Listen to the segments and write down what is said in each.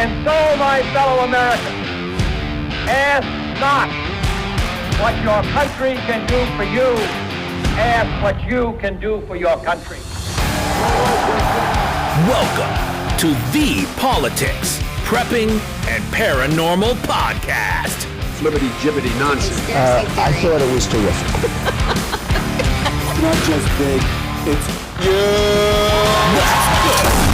And so, my fellow Americans, ask not what your country can do for you, ask what you can do for your country. Welcome to The Politics, Prepping, and Paranormal Podcast. Flippity jibbity nonsense. I thought it was terrific. It's not just big, it's yeah. Let's go.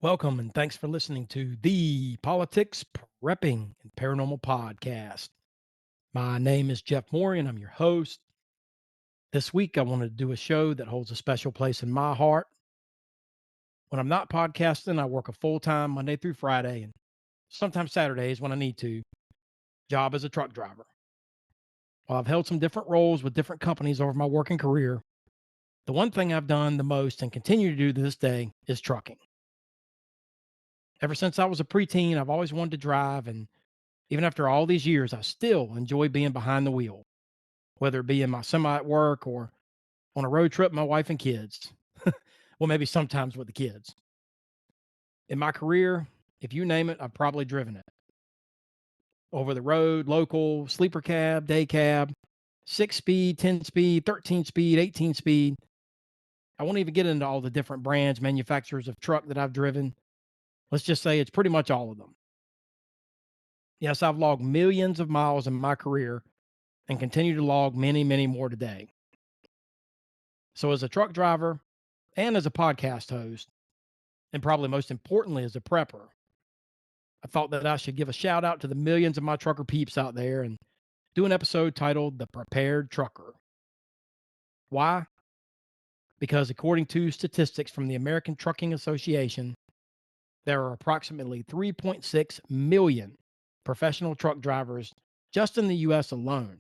Welcome and thanks for listening to The Politics, Prepping, and Paranormal Podcast. My name is Jeff Morey and I'm your host. This week I wanted to do a show that holds a special place in my heart. When I'm not podcasting, I work a full-time Monday through Friday and sometimes Saturdays when I need to, job as a truck driver. While I've held some different roles with different companies over my working career, the one thing I've done the most and continue to do to this day is trucking. Ever since I was a preteen, I've always wanted to drive, and even after all these years, I still enjoy being behind the wheel, whether it be in my semi at work or on a road trip with my wife and kids. Well, maybe sometimes with the kids. In my career, if you name it, I've probably driven it. Over the road, local, sleeper cab, day cab, 6-speed, 10-speed, 13-speed, 18-speed. I won't even get into all the different brands, manufacturers of truck that I've driven. Let's just say it's pretty much all of them. Yes, I've logged millions of miles in my career and continue to log many, many more today. So as a truck driver and as a podcast host, and probably most importantly as a prepper, I thought that I should give a shout out to the millions of my trucker peeps out there and do an episode titled The Prepared Trucker. Why? Because according to statistics from the American Trucking Association, there are approximately 3.6 million professional truck drivers just in the U.S. alone.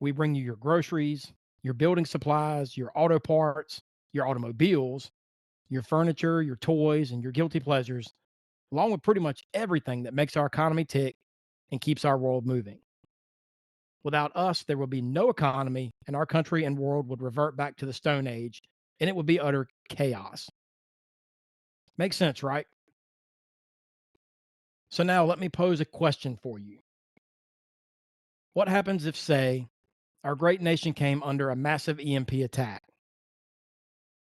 We bring you your groceries, your building supplies, your auto parts, your automobiles, your furniture, your toys, and your guilty pleasures, along with pretty much everything that makes our economy tick and keeps our world moving. Without us, there will be no economy, and our country and world would revert back to the Stone Age, and it would be utter chaos. Makes sense, right? So now let me pose a question for you. What happens if, say, our great nation came under a massive EMP attack?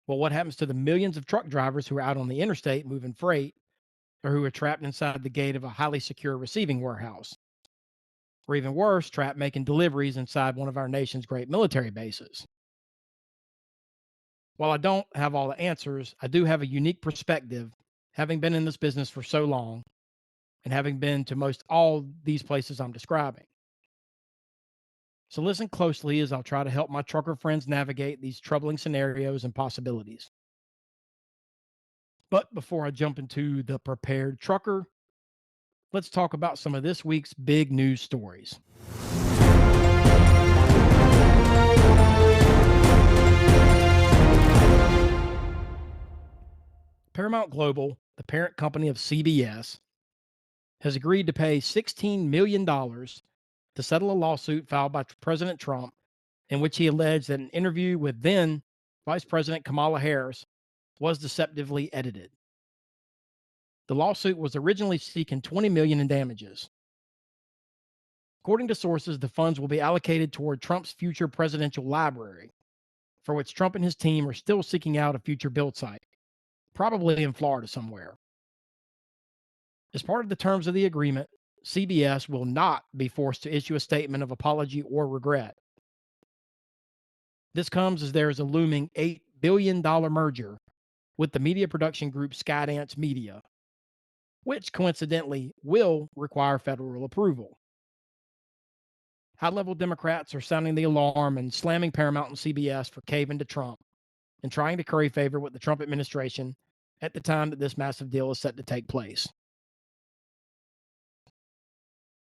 Well, what happens to the millions of truck drivers who are out on the interstate moving freight or who are trapped inside the gate of a highly secure receiving warehouse? Or even worse, trapped making deliveries inside one of our nation's great military bases? While I don't have all the answers, I do have a unique perspective, having been in this business for so long and having been to most all these places I'm describing. So listen closely as I'll try to help my trucker friends navigate these troubling scenarios and possibilities. But before I jump into the Prepared Trucker, let's talk about some of this week's big news stories. Paramount Global, the parent company of CBS, has agreed to pay $16 million to settle a lawsuit filed by President Trump in which he alleged that an interview with then Vice President Kamala Harris was deceptively edited. The lawsuit was originally seeking $20 million in damages. According to sources, the funds will be allocated toward Trump's future presidential library, for which Trump and his team are still seeking out a future build site, probably in Florida somewhere. As part of the terms of the agreement, CBS will not be forced to issue a statement of apology or regret. This comes as there is a looming $8 billion merger with the media production group Skydance Media, which coincidentally will require federal approval. High-level Democrats are sounding the alarm and slamming Paramount and CBS for caving to Trump and trying to curry favor with the Trump administration at the time that this massive deal is set to take place.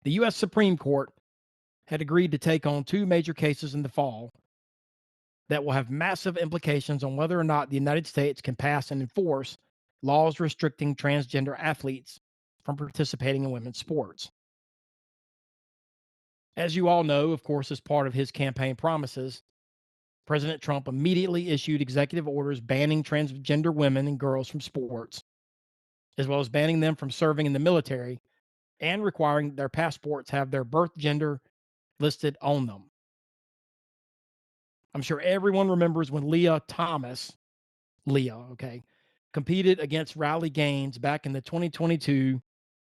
The U.S. Supreme Court had agreed to take on two major cases in the fall that will have massive implications on whether or not the United States can pass and enforce laws restricting transgender athletes from participating in women's sports. As you all know, of course, as part of his campaign promises, President Trump immediately issued executive orders banning transgender women and girls from sports, as well as banning them from serving in the military and requiring their passports have their birth gender listed on them. I'm sure everyone remembers when Leah, competed against Riley Gaines back in the 2022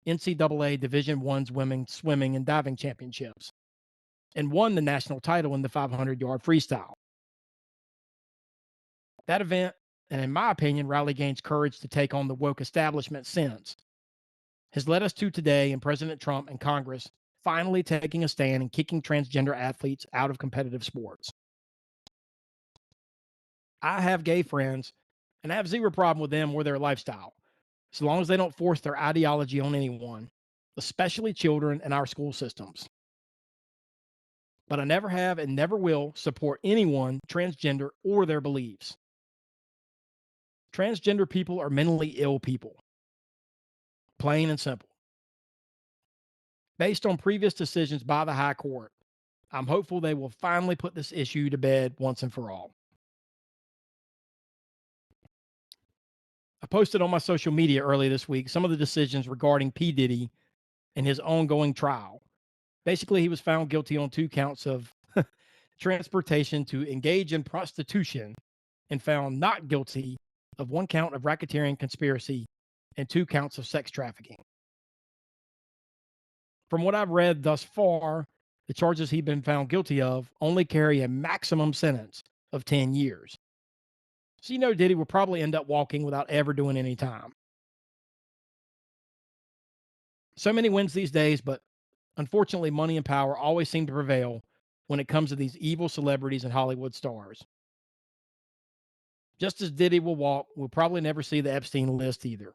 NCAA Division I's Women's Swimming and Diving Championships and won the national title in the 500-yard freestyle. That event, and in my opinion, Riley Gaines' courage to take on the woke establishment since, has led us to today and President Trump and Congress finally taking a stand and kicking transgender athletes out of competitive sports. I have gay friends, and I have zero problem with them or their lifestyle, so long as they don't force their ideology on anyone, especially children in our school systems. But I never have and never will support anyone transgender or their beliefs. Transgender people are mentally ill people. Plain and simple. Based on previous decisions by the High Court, I'm hopeful they will finally put this issue to bed once and for all. I posted on my social media earlier this week some of the decisions regarding P. Diddy and his ongoing trial. Basically, he was found guilty on 2 counts of transportation to engage in prostitution and found not guilty of 1 count of racketeering conspiracy and 2 counts of sex trafficking. From what I've read thus far, the charges he's been found guilty of only carry a maximum sentence of 10 years. So you know Diddy will probably end up walking without ever doing any time. So many wins these days, but unfortunately money and power always seem to prevail when it comes to these evil celebrities and Hollywood stars. Just as Diddy will walk, we'll probably never see the Epstein list either.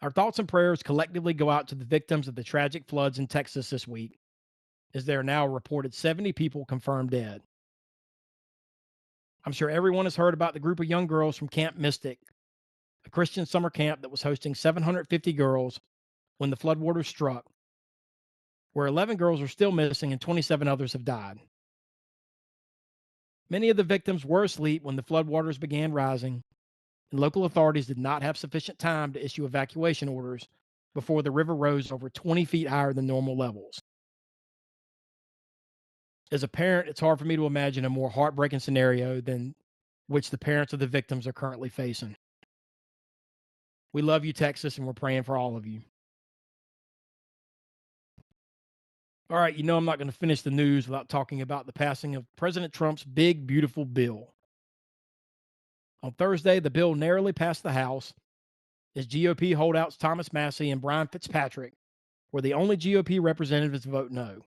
Our thoughts and prayers collectively go out to the victims of the tragic floods in Texas this week, as there are now reported 70 people confirmed dead. I'm sure everyone has heard about the group of young girls from Camp Mystic, a Christian summer camp that was hosting 750 girls when the floodwaters struck, where 11 girls are still missing and 27 others have died. Many of the victims were asleep when the floodwaters began rising, and local authorities did not have sufficient time to issue evacuation orders before the river rose over 20 feet higher than normal levels. As a parent, it's hard for me to imagine a more heartbreaking scenario than which the parents of the victims are currently facing. We love you, Texas, and we're praying for all of you. All right, you know I'm not going to finish the news without talking about the passing of President Trump's big, beautiful bill. On Thursday, the bill narrowly passed the House as GOP holdouts Thomas Massie and Brian Fitzpatrick were the only GOP representatives to vote no.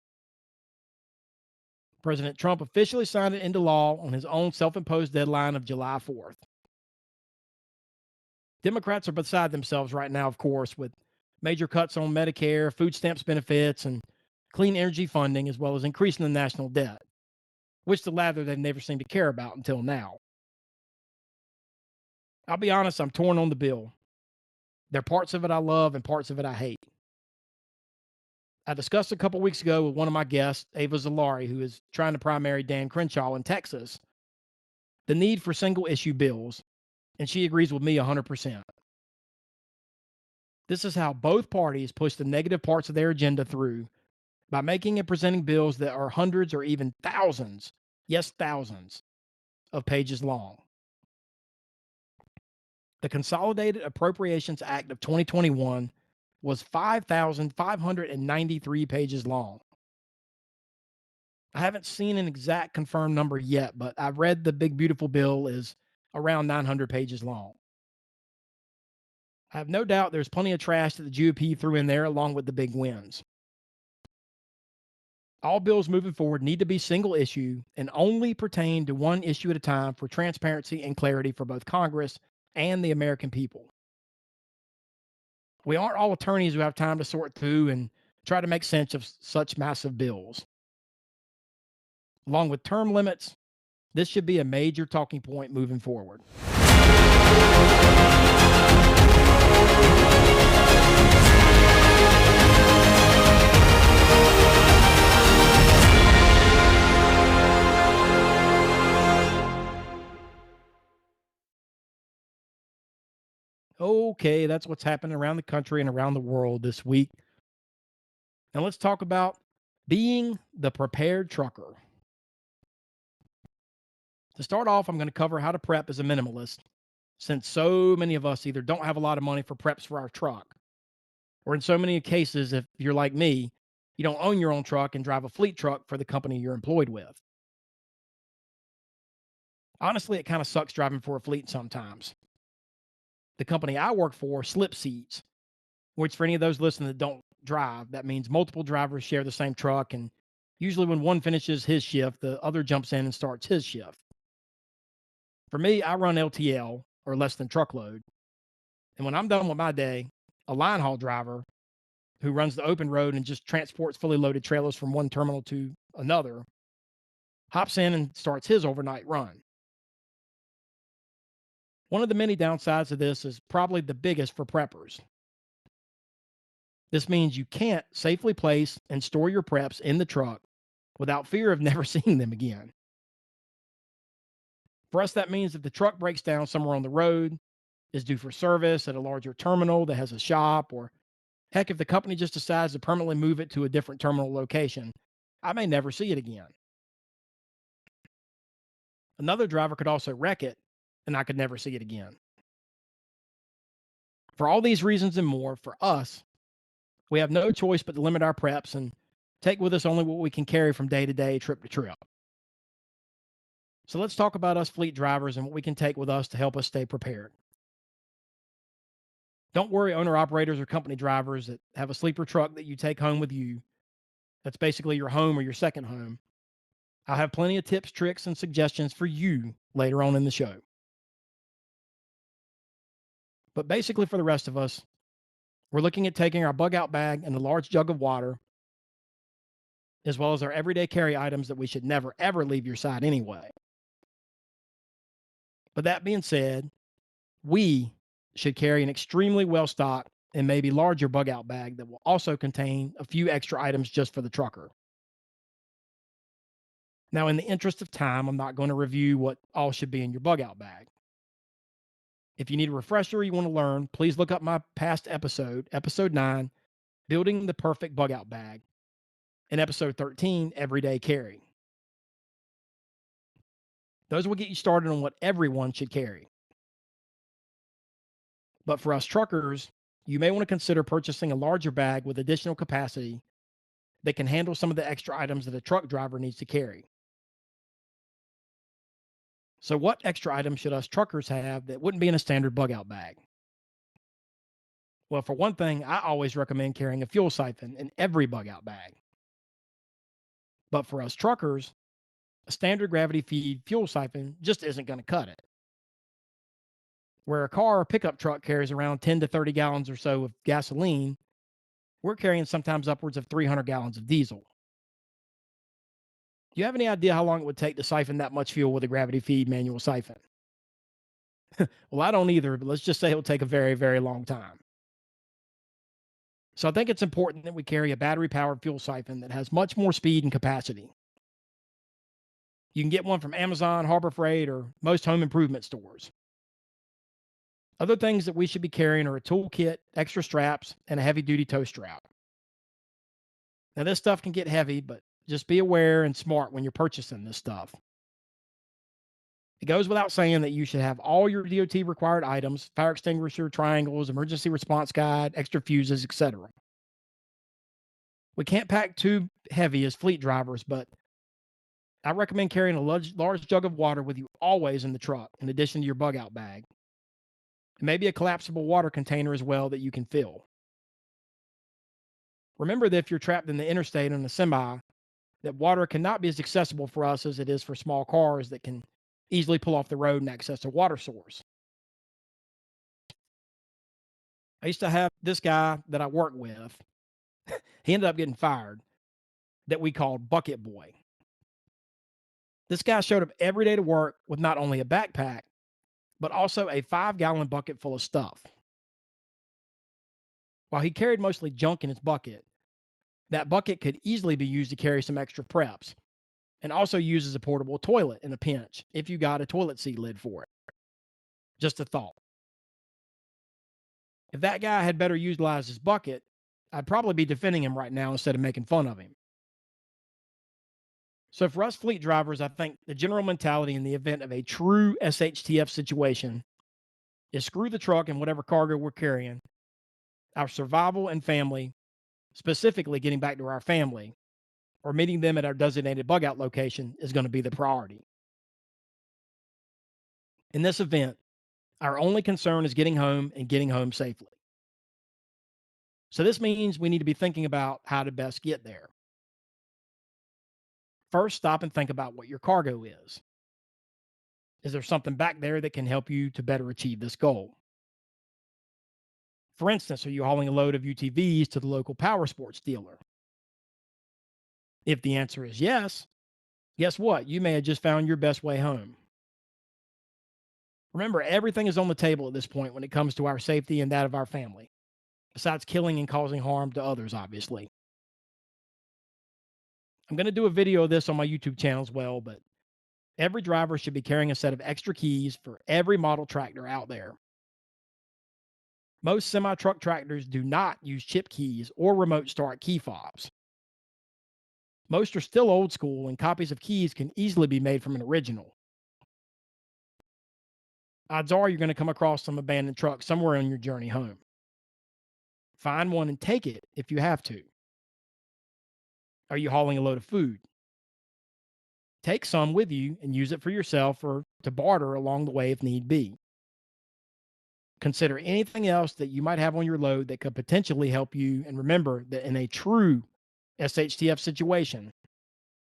President Trump officially signed it into law on his own self-imposed deadline of July 4th. Democrats are beside themselves right now, of course, with major cuts on Medicare, food stamps benefits, and clean energy funding, as well as increasing the national debt, which the latter they've never seemed to care about until now. I'll be honest, I'm torn on the bill. There are parts of it I love and parts of it I hate. I discussed a couple weeks ago with one of my guests, Ava Zalari, who is trying to primary Dan Crenshaw in Texas, the need for single-issue bills, and she agrees with me 100%. This is how both parties push the negative parts of their agenda through by making and presenting bills that are hundreds or even thousands, yes, thousands, of pages long. The Consolidated Appropriations Act of 2021 was 5,593 pages long. I haven't seen an exact confirmed number yet, but I've read the big, beautiful bill is around 900 pages long. I have no doubt there's plenty of trash that the GOP threw in there along with the big wins. All bills moving forward need to be single issue and only pertain to one issue at a time for transparency and clarity for both Congress and the American people. We aren't all attorneys who have time to sort through and try to make sense of such massive bills. Along with term limits, this should be a major talking point moving forward. Okay, that's what's happening around the country and around the world this week. Now let's talk about being the prepared trucker. To start off, I'm going to cover how to prep as a minimalist, since so many of us either don't have a lot of money for preps for our truck, or in so many cases, if you're like me, you don't own your own truck and drive a fleet truck for the company you're employed with. Honestly, it kind of sucks driving for a fleet sometimes. The company I work for slip seats, which for any of those listening that don't drive, that means multiple drivers share the same truck, and usually when one finishes his shift, the other jumps in and starts his shift. For me, I run LTL, or less than truckload, and when I'm done with my day, a line haul driver who runs the open road and just transports fully loaded trailers from one terminal to another hops in and starts his overnight run. One of the many downsides of this is probably the biggest for preppers. This means you can't safely place and store your preps in the truck without fear of never seeing them again. For us, that means if the truck breaks down somewhere on the road, is due for service at a larger terminal that has a shop, or heck, if the company just decides to permanently move it to a different terminal location, I may never see it again. Another driver could also wreck it, and I could never see it again. For all these reasons and more, for us, we have no choice but to limit our preps and take with us only what we can carry from day to day, trip to trip. So let's talk about us fleet drivers and what we can take with us to help us stay prepared. Don't worry, owner operators or company drivers that have a sleeper truck that you take home with you. That's basically your home or your second home. I'll have plenty of tips, tricks, and suggestions for you later on in the show. But basically, for the rest of us, we're looking at taking our bug out bag and a large jug of water, as well as our everyday carry items that we should never, ever leave your side anyway. But that being said, we should carry an extremely well-stocked and maybe larger bug out bag that will also contain a few extra items just for the trucker. Now, in the interest of time, I'm not going to review what all should be in your bug out bag. If you need a refresher or you want to learn, please look up my past episode, episode 9, Building the Perfect Bug Out Bag, and episode 13, Everyday Carry. Those will get you started on what everyone should carry. But for us truckers, you may want to consider purchasing a larger bag with additional capacity that can handle some of the extra items that a truck driver needs to carry. So what extra items should us truckers have that wouldn't be in a standard bug out bag? Well, for one thing, I always recommend carrying a fuel siphon in every bug out bag. But for us truckers, a standard gravity feed fuel siphon just isn't going to cut it. Where a car or pickup truck carries around 10 to 30 gallons or so of gasoline, we're carrying sometimes upwards of 300 gallons of diesel. Do you have any idea how long it would take to siphon that much fuel with a gravity feed manual siphon? Well, I don't either, but let's just say it'll take a very, very long time. So I think it's important that we carry a battery-powered fuel siphon that has much more speed and capacity. You can get one from Amazon, Harbor Freight, or most home improvement stores. Other things that we should be carrying are a toolkit, extra straps, and a heavy-duty tow strap. Now, this stuff can get heavy, but just be aware and smart when you're purchasing this stuff. It goes without saying that you should have all your DOT required items, fire extinguisher, triangles, emergency response guide, extra fuses, etc. We can't pack too heavy as fleet drivers, but I recommend carrying a large jug of water with you always in the truck, in addition to your bug out bag. And maybe a collapsible water container as well that you can fill. Remember that if you're trapped in the interstate on a semi, that water cannot be as accessible for us as it is for small cars that can easily pull off the road and access a water source. I used to have this guy that I work with. He ended up getting fired, that we called Bucket Boy. This guy showed up every day to work with not only a backpack, but also a 5-gallon bucket full of stuff. While he carried mostly junk in his bucket, that bucket could easily be used to carry some extra preps, and also used as a portable toilet in a pinch if you got a toilet seat lid for it. Just a thought. If that guy had better utilized his bucket, I'd probably be defending him right now instead of making fun of him. So for us fleet drivers, I think the general mentality in the event of a true SHTF situation is screw the truck and whatever cargo we're carrying. Our survival and family, specifically getting back to our family or meeting them at our designated bug out location, is going to be the priority. In this event, our only concern is getting home and getting home safely. So this means we need to be thinking about how to best get there. First, stop and think about what your cargo is. Is there something back there that can help you to better achieve this goal? For instance, are you hauling a load of UTVs to the local power sports dealer? If the answer is yes, guess what? You may have just found your best way home. Remember, everything is on the table at this point when it comes to our safety and that of our family, besides killing and causing harm to others, obviously. I'm going to do a video of this on my YouTube channel as well, but every driver should be carrying a set of extra keys for every model tractor out there. Most semi-truck tractors do not use chip keys or remote start key fobs. Most are still old school, and copies of keys can easily be made from an original. Odds are you're going to come across some abandoned truck somewhere on your journey home. Find one and take it if you have to. Are you hauling a load of food? Take some with you and use it for yourself or to barter along the way if need be. Consider anything else that you might have on your load that could potentially help you, and remember that in a true SHTF situation,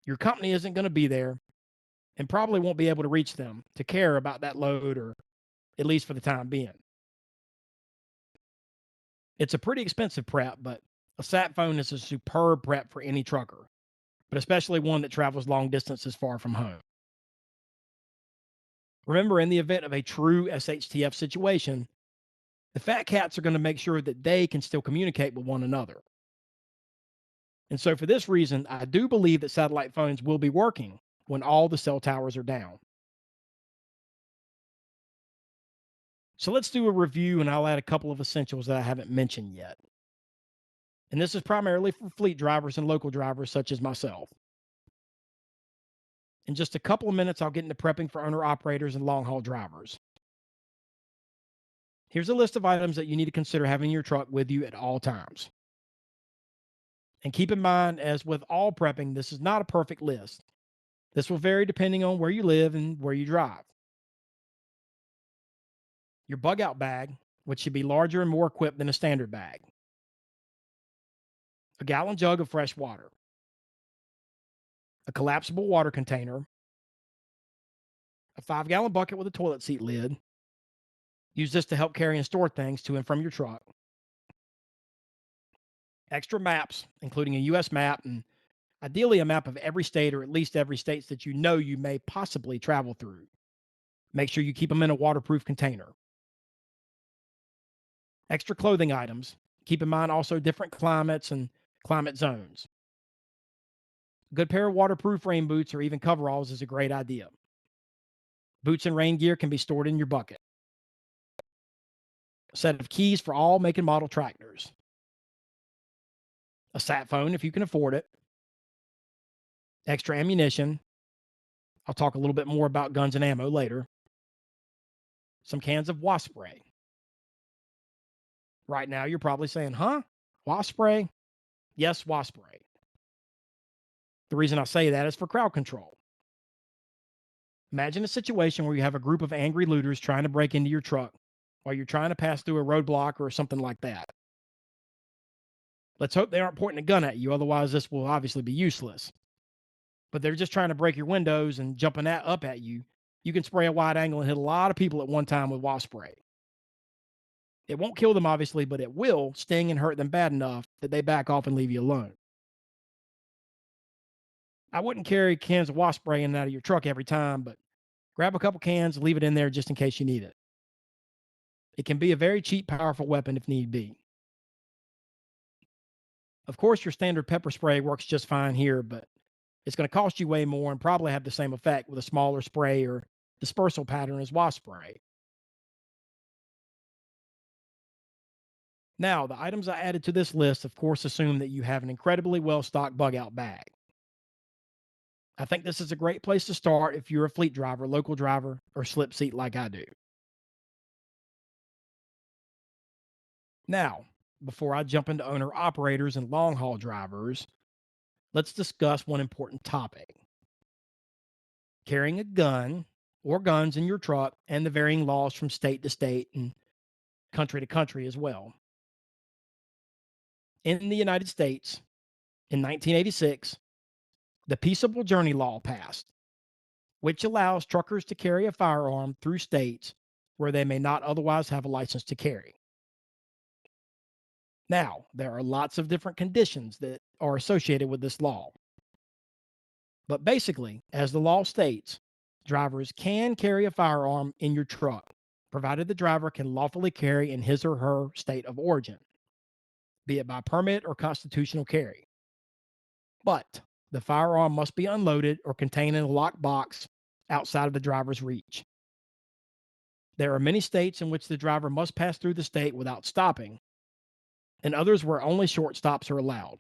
your company isn't going to be there and probably won't be able to reach them to care about that load, or at least for the time being. It's a pretty expensive prep, but a sat phone is a superb prep for any trucker, but especially one that travels long distances far from home. Remember, in the event of a true SHTF situation, the fat cats are going to make sure that they can still communicate with one another. And so for this reason, I do believe that satellite phones will be working when all the cell towers are down. So let's do a review, and I'll add a couple of essentials that I haven't mentioned yet. And this is primarily for fleet drivers and local drivers such as myself. In just a couple of minutes, I'll get into prepping for owner-operators and long-haul drivers. Here's a list of items that you need to consider having in your truck with you at all times. And keep in mind, as with all prepping, this is not a perfect list. This will vary depending on where you live and where you drive. Your bug out bag, which should be larger and more equipped than a standard bag. A gallon jug of fresh water. A collapsible water container. A 5-gallon bucket with a toilet seat lid. Use this to help carry and store things to and from your truck. Extra maps, including a U.S. map and ideally a map of every state, or at least every states that you know you may possibly travel through. Make sure you keep them in a waterproof container. Extra clothing items. Keep in mind also different climates and climate zones. A good pair of waterproof rain boots or even coveralls is a great idea. Boots and rain gear can be stored in your bucket. A set of keys for all make and model tractors. A sat phone if you can afford it. Extra ammunition. I'll talk a little bit more about guns and ammo later. Some cans of wasp spray. Right now, you're probably saying, huh? Wasp spray? Yes, wasp spray. The reason I say that is for crowd control. Imagine a situation where you have a group of angry looters trying to break into your truck while you're trying to pass through a roadblock or something like that. Let's hope they aren't pointing a gun at you, otherwise this will obviously be useless. But they're just trying to break your windows and jumping up at you. You can spray a wide angle and hit a lot of people at one time with wasp spray. It won't kill them, obviously, but it will sting and hurt them bad enough that they back off and leave you alone. I wouldn't carry cans of wasp spray in and out of your truck every time, but grab a couple cans, leave it in there just in case you need it. It can be a very cheap, powerful weapon if need be. Of course, your standard pepper spray works just fine here, but it's going to cost you way more and probably have the same effect with a smaller spray or dispersal pattern as wasp spray. Now, the items I added to this list, of course, assume that you have an incredibly well-stocked bug-out bag. I think this is a great place to start if you're a fleet driver, local driver, or slip seat like I do. Now, before I jump into owner-operators and long-haul drivers, let's discuss one important topic: carrying a gun or guns in your truck and the varying laws from state to state and country to country as well. In the United States, in 1986, the Peaceable Journey Law passed, which allows truckers to carry a firearm through states where they may not otherwise have a license to carry. Now, there are lots of different conditions that are associated with this law. But basically, as the law states, drivers can carry a firearm in your truck, provided the driver can lawfully carry in his or her state of origin, be it by permit or constitutional carry. But the firearm must be unloaded or contained in a locked box outside of the driver's reach. There are many states in which the driver must pass through the state without stopping, and others where only short stops are allowed.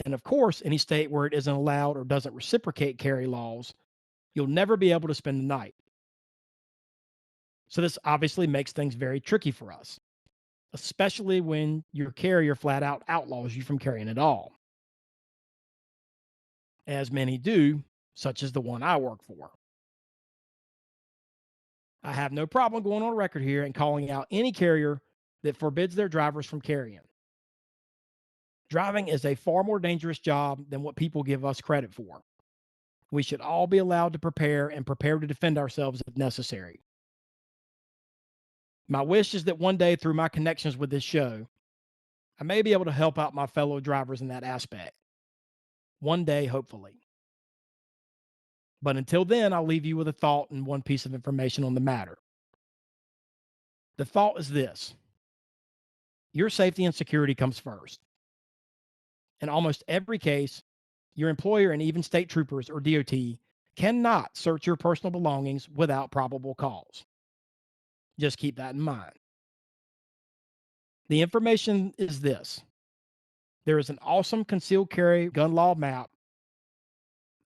And of course, any state where it isn't allowed or doesn't reciprocate carry laws, you'll never be able to spend the night. So this obviously makes things very tricky for us, especially when your carrier flat out outlaws you from carrying at all, as many do, such as the one I work for. I have no problem going on record here and calling out any carrier that forbids their drivers from carrying. Driving is a far more dangerous job than what people give us credit for. We should all be allowed to prepare to defend ourselves if necessary. My wish is that one day, through my connections with this show, I may be able to help out my fellow drivers in that aspect. One day, hopefully. But until then, I'll leave you with a thought and one piece of information on the matter. The thought is this: your safety and security comes first. In almost every case, your employer and even state troopers or DOT cannot search your personal belongings without probable cause. Just keep that in mind. The information is this: there is an awesome concealed carry gun law map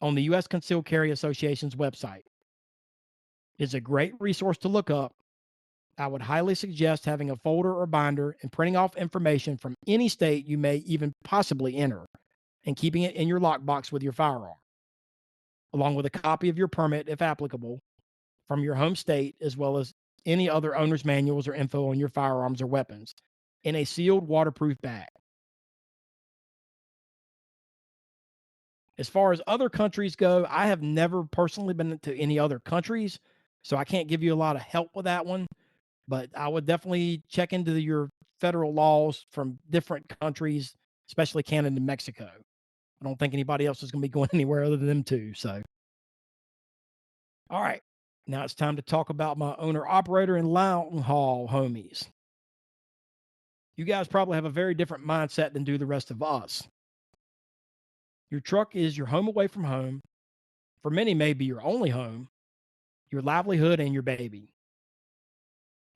on the U.S. Concealed Carry Association's website. It's a great resource to look up. I would highly suggest having a folder or binder and printing off information from any state you may even possibly enter and keeping it in your lockbox with your firearm, along with a copy of your permit, if applicable, from your home state, as well as any other owner's manuals or info on your firearms or weapons, in a sealed, waterproof bag. As far as other countries go, I have never personally been to any other countries, so I can't give you a lot of help with that one, but I would definitely check into your federal laws from different countries, especially Canada and Mexico. I don't think anybody else is going to be going anywhere other than them two. So, all right, now it's time to talk about my owner operator and long haul homies. You guys probably have a very different mindset than do the rest of us. Your truck is your home away from home. For many, may be your only home, your livelihood, and your baby.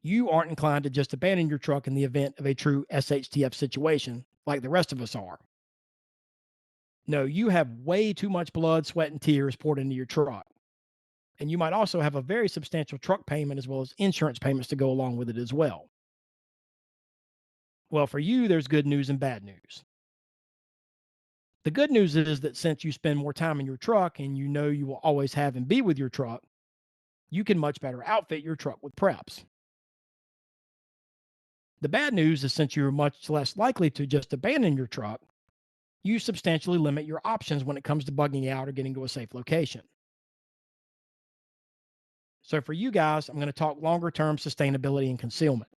You aren't inclined to just abandon your truck in the event of a true SHTF situation like the rest of us are. No, you have way too much blood, sweat, and tears poured into your truck. And you might also have a very substantial truck payment as well as insurance payments to go along with it as well. Well, for you, there's good news and bad news. The good news is that since you spend more time in your truck and you know you will always have and be with your truck, you can much better outfit your truck with preps. The bad news is since you're much less likely to just abandon your truck, you substantially limit your options when it comes to bugging out or getting to a safe location. So for you guys, I'm going to talk longer term sustainability and concealment.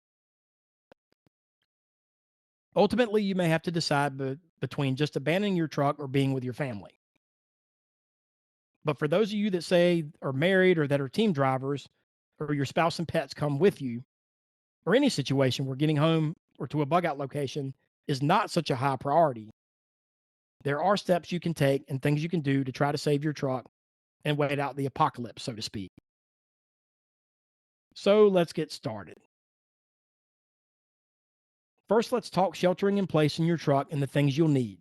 Ultimately, you may have to decide between just abandoning your truck or being with your family. But for those of you that say are married or that are team drivers, or your spouse and pets come with you, or any situation where getting home or to a bug out location is not such a high priority, there are steps you can take and things you can do to try to save your truck and wait out the apocalypse, so to speak. So let's get started. First, let's talk sheltering in place in your truck and the things you'll need.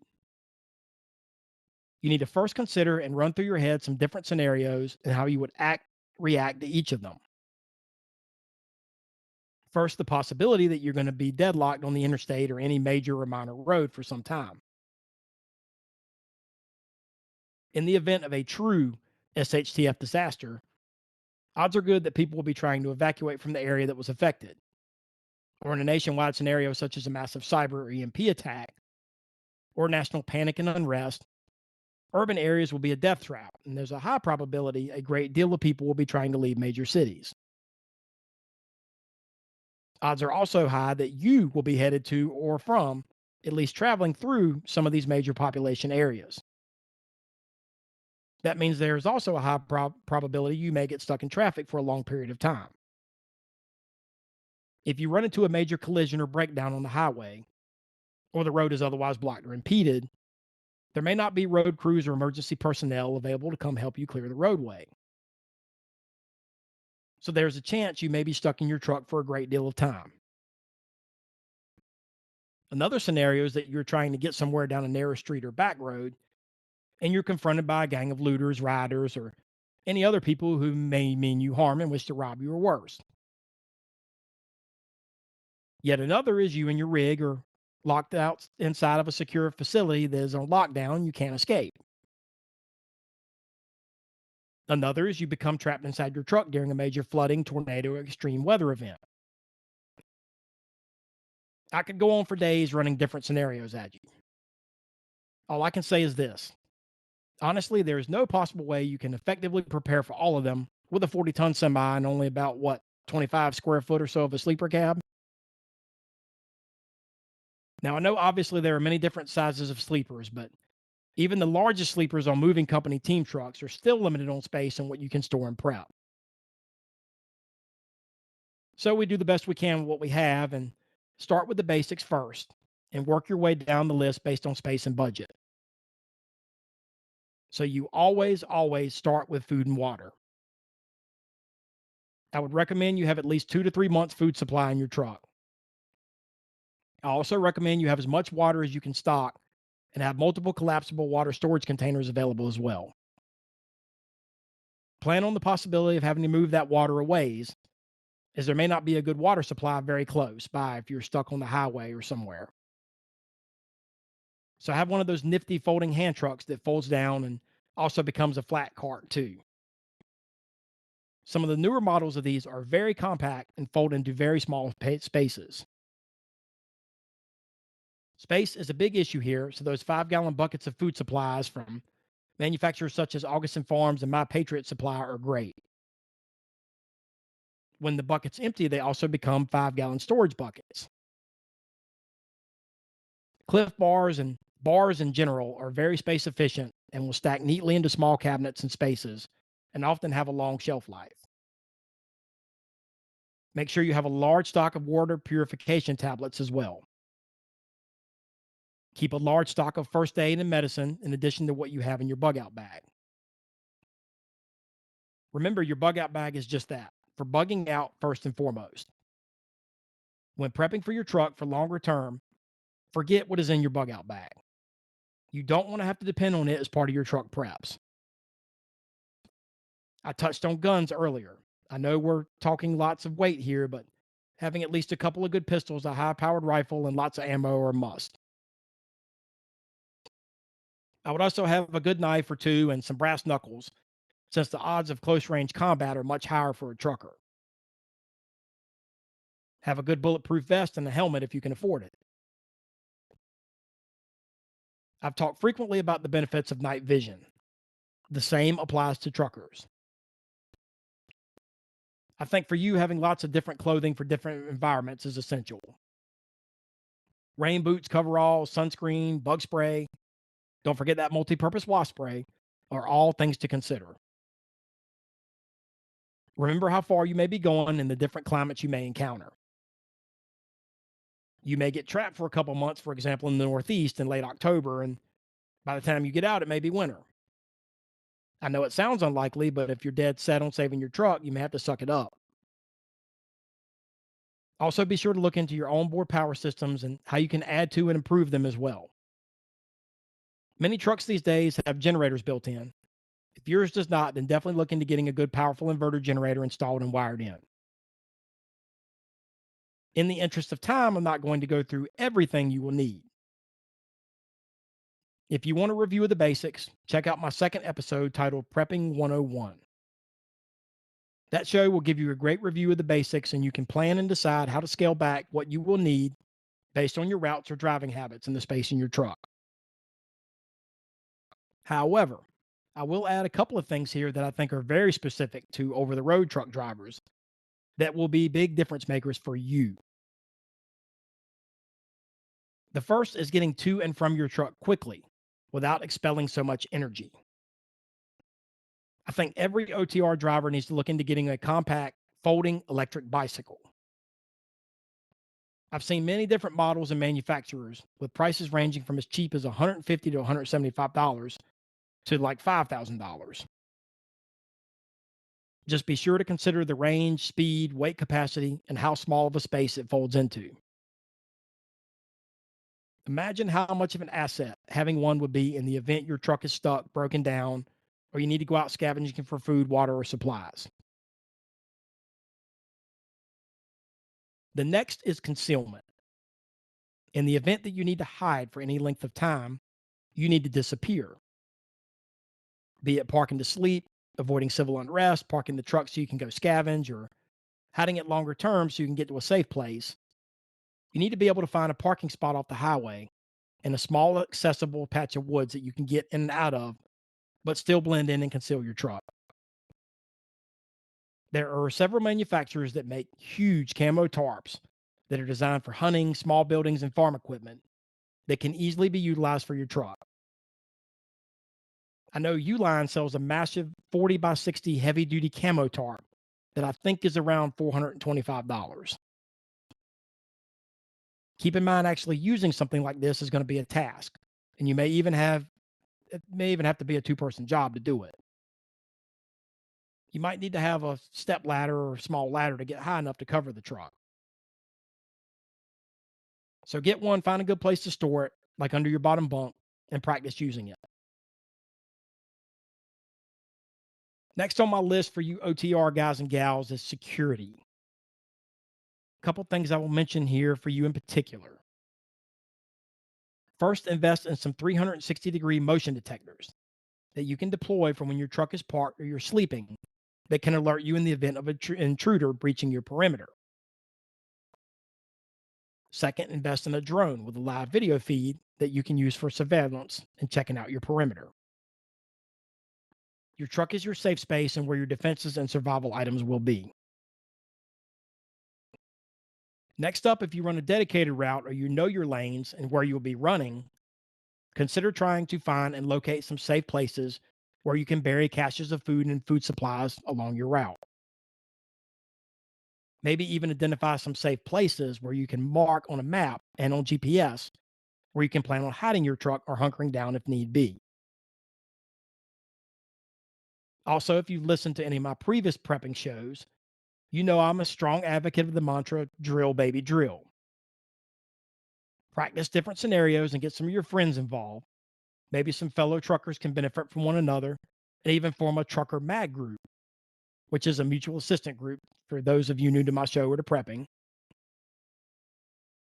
You need to first consider and run through your head some different scenarios and how you would react to each of them. First, the possibility that you're going to be deadlocked on the interstate or any major or minor road for some time. In the event of a true SHTF disaster, odds are good that people will be trying to evacuate from the area that was affected. Or in a nationwide scenario such as a massive cyber or EMP attack, or national panic and unrest, urban areas will be a death trap, and there's a high probability a great deal of people will be trying to leave major cities. Odds are also high that you will be headed to or from, at least traveling through some of these major population areas. That means there's also a high probability you may get stuck in traffic for a long period of time. If you run into a major collision or breakdown on the highway, or the road is otherwise blocked or impeded, there may not be road crews or emergency personnel available to come help you clear the roadway. So there's a chance you may be stuck in your truck for a great deal of time. Another scenario is that you're trying to get somewhere down a narrow street or back road, and you're confronted by a gang of looters, riders, or any other people who may mean you harm and wish to rob you or worse. Yet another is you and your rig are locked out inside of a secure facility that is on lockdown, you can't escape. Another is you become trapped inside your truck during a major flooding, tornado, or extreme weather event. I could go on for days running different scenarios at you. All I can say is this. Honestly, there is no possible way you can effectively prepare for all of them with a 40-ton semi and only about, 25 square foot or so of a sleeper cab? Now, I know obviously there are many different sizes of sleepers, but even the largest sleepers on moving company team trucks are still limited on space and what you can store and prep. So we do the best we can with what we have and start with the basics first and work your way down the list based on space and budget. So you always start with food and water. I would recommend you have at least 2 to 3 months food supply in your truck. I also recommend you have as much water as you can stock and have multiple collapsible water storage containers available as well. Plan on the possibility of having to move that water a ways, as there may not be a good water supply very close by if you're stuck on the highway or somewhere. So have one of those nifty folding hand trucks that folds down and also becomes a flat cart too. Some of the newer models of these are very compact and fold into very small spaces. Space is a big issue here, so those 5-gallon buckets of food supplies from manufacturers such as Augustin Farms and My Patriot Supply are great. When the bucket's empty, they also become 5-gallon storage buckets. Cliff bars and bars in general are very space efficient and will stack neatly into small cabinets and spaces and often have a long shelf life. Make sure you have a large stock of water purification tablets as well. Keep a large stock of first aid and medicine in addition to what you have in your bug out bag. Remember, your bug out bag is just that, for bugging out first and foremost. When prepping for your truck for longer term, forget what is in your bug out bag. You don't want to have to depend on it as part of your truck preps. I touched on guns earlier. I know we're talking lots of weight here, but having at least a couple of good pistols, a high-powered rifle, and lots of ammo are a must. I would also have a good knife or two and some brass knuckles, since the odds of close-range combat are much higher for a trucker. Have a good bulletproof vest and a helmet if you can afford it. I've talked frequently about the benefits of night vision. The same applies to truckers. I think for you, having lots of different clothing for different environments is essential. Rain boots, coveralls, sunscreen, bug spray, don't forget that multi-purpose wasp spray, are all things to consider. Remember how far you may be going and the different climates you may encounter. You may get trapped for a couple months, for example, in the Northeast in late October, and by the time you get out, it may be winter. I know it sounds unlikely, but if you're dead set on saving your truck, you may have to suck it up. Also, be sure to look into your onboard power systems and how you can add to and improve them as well. Many trucks these days have generators built in. If yours does not, then definitely look into getting a good powerful inverter generator installed and wired in. In the interest of time, I'm not going to go through everything you will need. If you want a review of the basics, check out my second episode titled Prepping 101. That show will give you a great review of the basics, and you can plan and decide how to scale back what you will need based on your routes or driving habits and the space in your truck. However, I will add a couple of things here that I think are very specific to over-the-road truck drivers that will be big difference makers for you. The first is getting to and from your truck quickly without expelling so much energy. I think every OTR driver needs to look into getting a compact folding electric bicycle. I've seen many different models and manufacturers with prices ranging from as cheap as $150 to $175 to like $5,000. Just be sure to consider the range, speed, weight capacity, and how small of a space it folds into. Imagine how much of an asset having one would be in the event your truck is stuck, broken down, or you need to go out scavenging for food, water, or supplies. The next is concealment. In the event that you need to hide for any length of time, you need to disappear. Be it parking to sleep, avoiding civil unrest, parking the truck so you can go scavenge, or hiding it longer term so you can get to a safe place. You need to be able to find a parking spot off the highway and a small accessible patch of woods that you can get in and out of, but still blend in and conceal your truck. There are several manufacturers that make huge camo tarps that are designed for hunting, small buildings, and farm equipment that can easily be utilized for your truck. I know Uline sells a massive 40 by 60 heavy duty camo tarp that I think is around $425. Keep in mind, actually using something like this is going to be a task, and it may even have to be a two-person job to do it. You might need to have a step ladder or a small ladder to get high enough to cover the truck. So get one, find a good place to store it, like under your bottom bunk, and practice using it. Next on my list for you OTR guys and gals is security. A couple things I will mention here for you in particular. First, invest in some 360-degree motion detectors that you can deploy for when your truck is parked or you're sleeping that can alert you in the event of an intruder breaching your perimeter. Second, invest in a drone with a live video feed that you can use for surveillance and checking out your perimeter. Your truck is your safe space and where your defenses and survival items will be. Next up, if you run a dedicated route or you know your lanes and where you'll be running, consider trying to find and locate some safe places where you can bury caches of food and food supplies along your route. Maybe even identify some safe places where you can mark on a map and on GPS where you can plan on hiding your truck or hunkering down if need be. Also, if you've listened to any of my previous prepping shows, you know I'm a strong advocate of the mantra, drill, baby, drill. Practice different scenarios and get some of your friends involved. Maybe some fellow truckers can benefit from one another and even form a trucker mag group, which is a mutual assistant group for those of you new to my show or to prepping.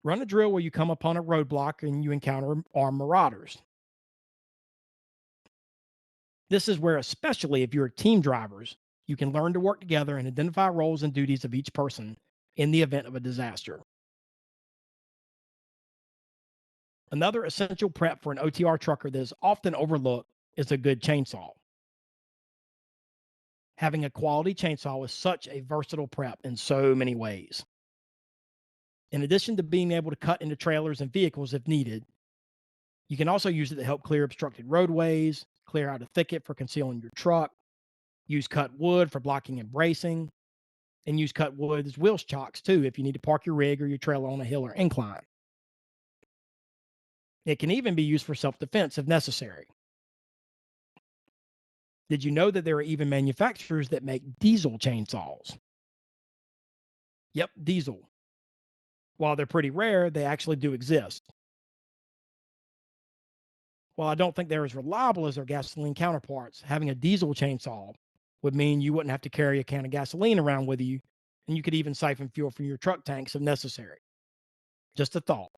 Run a drill where you come upon a roadblock and you encounter armed marauders. This is where, especially if you're team drivers, you can learn to work together and identify roles and duties of each person in the event of a disaster. Another essential prep for an OTR trucker that is often overlooked is a good chainsaw. Having a quality chainsaw is such a versatile prep in so many ways. In addition to being able to cut into trailers and vehicles if needed, you can also use it to help clear obstructed roadways, clear out a thicket for concealing your truck, use cut wood for blocking and bracing, and use cut wood as wheel chocks too if you need to park your rig or your trailer on a hill or incline. It can even be used for self-defense if necessary. Did you know that there are even manufacturers that make diesel chainsaws? Yep, diesel. While they're pretty rare, they actually do exist. While I don't think they're as reliable as their gasoline counterparts, having a diesel chainsaw would mean you wouldn't have to carry a can of gasoline around with you, and you could even siphon fuel from your truck tanks if necessary. Just a thought.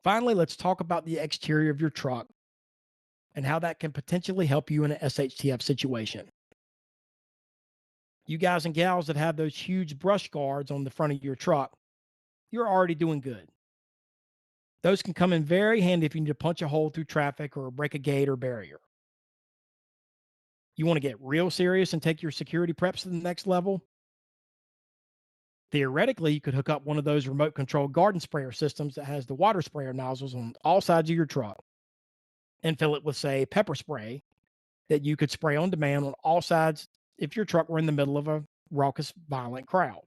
Finally, let's talk about the exterior of your truck and how that can potentially help you in an SHTF situation. You guys and gals that have those huge brush guards on the front of your truck, you're already doing good. Those can come in very handy if you need to punch a hole through traffic or break a gate or barrier. You want to get real serious and take your security preps to the next level? Theoretically, you could hook up one of those remote controlled garden sprayer systems that has the water sprayer nozzles on all sides of your truck and fill it with, say, pepper spray that you could spray on demand on all sides if your truck were in the middle of a raucous, violent crowd.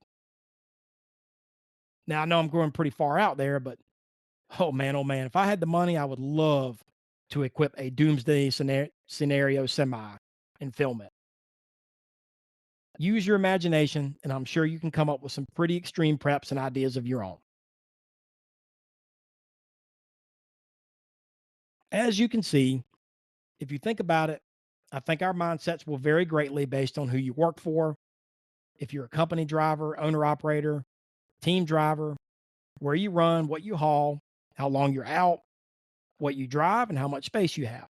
Now, I know I'm going pretty far out there, but oh man, if I had the money, I would love to equip a doomsday scenario semi and film it. Use your imagination, and I'm sure you can come up with some pretty extreme preps and ideas of your own. As you can see, if you think about it, I think our mindsets will vary greatly based on who you work for, if you're a company driver, owner-operator, team driver, where you run, what you haul, how long you're out, what you drive, and how much space you have.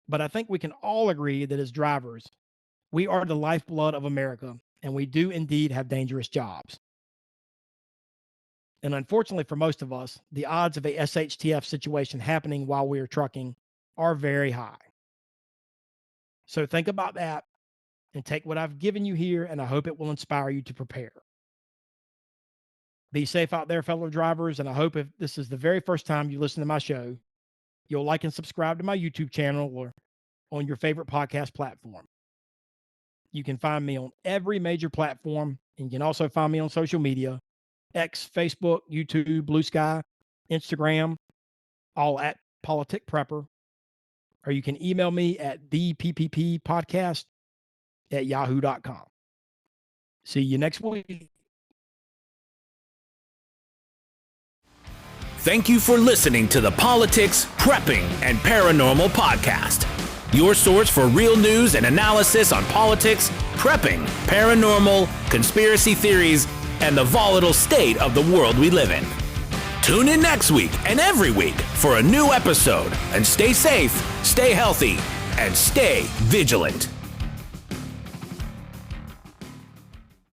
But I think we can all agree that as drivers, we are the lifeblood of America, and we do indeed have dangerous jobs. And unfortunately for most of us, the odds of a SHTF situation happening while we are trucking are very high. So think about that and take what I've given you here, and I hope it will inspire you to prepare. Be safe out there, fellow drivers, and I hope if this is the very first time you listen to my show, you'll like and subscribe to my YouTube channel or on your favorite podcast platform. You can find me on every major platform, and you can also find me on social media, X, Facebook, YouTube, Blue Sky, Instagram, all at Politic Prepper. Or you can email me at thepppodcast@yahoo.com. See you next week. Thank you for listening to the Politics, Prepping, and Paranormal Podcast. Your source for real news and analysis on politics, prepping, paranormal, conspiracy theories, and the volatile state of the world we live in. Tune in next week and every week for a new episode, and stay safe, stay healthy, and stay vigilant.